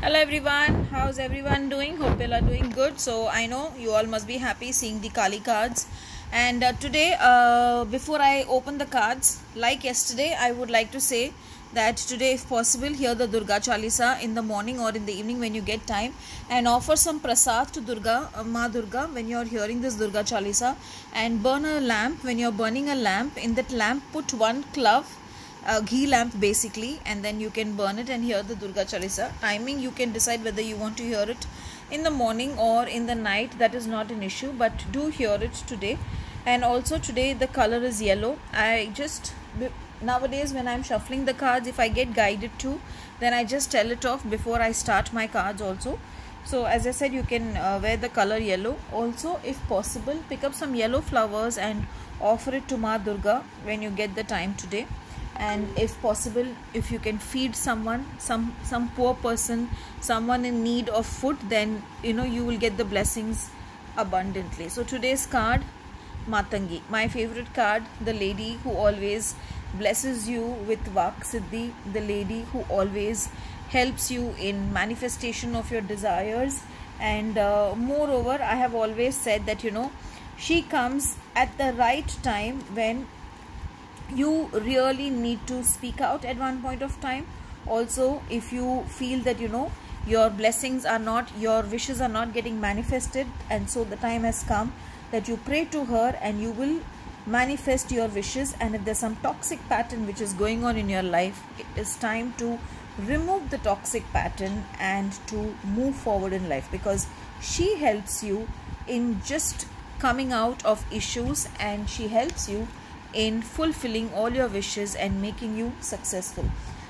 Hello everyone, how's everyone doing? Hope you all are doing good. So I know you all must be happy seeing the Kali cards. And today, before I open the cards, like yesterday, I would like to say that today, if possible, hear the Durga Chalisa in the morning or in the evening when you get time, and offer some prasad to Durga, Ma Durga, when you are hearing this Durga Chalisa, and burn a lamp. When you are burning a lamp, in that lamp put one clove, a ghee lamp basically, and then you can burn it and hear the Durga Chalisa. Timing, you can decide whether you want to hear it in the morning or in the night. That is not an issue, but do hear it today. And also today the color is yellow. I just nowadays when I'm shuffling the cards, if I get guided to, then I just tell it off before I start my cards also. So as I said, you can wear the color yellow. Also, if possible, pick up some yellow flowers and offer it to Ma Durga when you get the time today. And if possible, if you can feed someone, some poor person, someone in need of food, then you will get the blessings abundantly. So today's card, Matangi, my favorite card, the lady who always blesses you with Vak Siddhi, the lady who always helps you in manifestation of your desires. And moreover, I have always said that she comes at the right time when you really need to speak out at one point of time. Also, if you feel that your blessings are not, your wishes are not getting manifested, and so the time has come that you pray to her and you will manifest your wishes. And if there's some toxic pattern which is going on in your life, it is time to remove the toxic pattern and to move forward in life, because she helps you in just coming out of issues, and she helps you in fulfilling all your wishes and making you successful.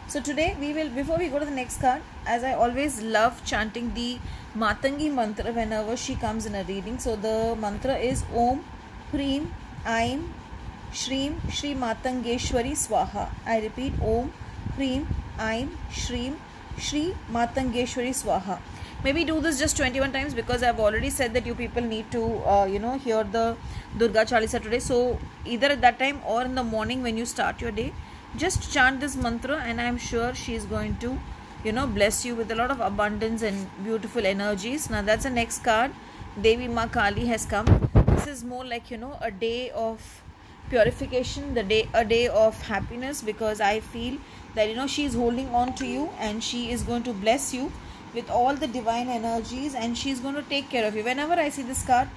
So today we will, before we go to the next card, as I always love chanting the Matangi mantra whenever she comes in a reading. So the mantra is Om Hreem Aim Shreem Shri Matangeshwari Swaha. I repeat, Om Hreem Aim Shreem Shri Matangeshwari Swaha. Maybe do this just 21 times, because I've already said that you people need to hear the Durga Chalisa today. So either at that time or in the morning when you start your day, just chant this mantra, and I'm sure she is going to bless you with a lot of abundance and beautiful energies. Now that's the next card. Devi Ma Kali has come. This is more like a day of purification, a day of happiness, because I feel that she is holding on to you and she is going to bless you with all the divine energies, and she's going to take care of you. Whenever I see this card,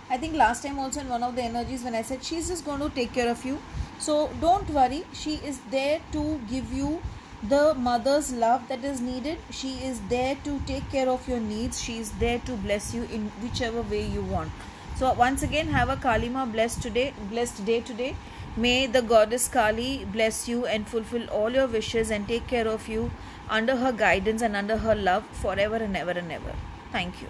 I think last time also in one of the energies when I said she's just going to take care of you. So don't worry, she is there to give you the mother's love that is needed. She is there to take care of your needs. She is there to bless you in whichever way you want. So once again, have a Kalima blessed day today. May the goddess Kali bless you and fulfill all your wishes and take care of you under her guidance and under her love forever and ever and ever. Thank you.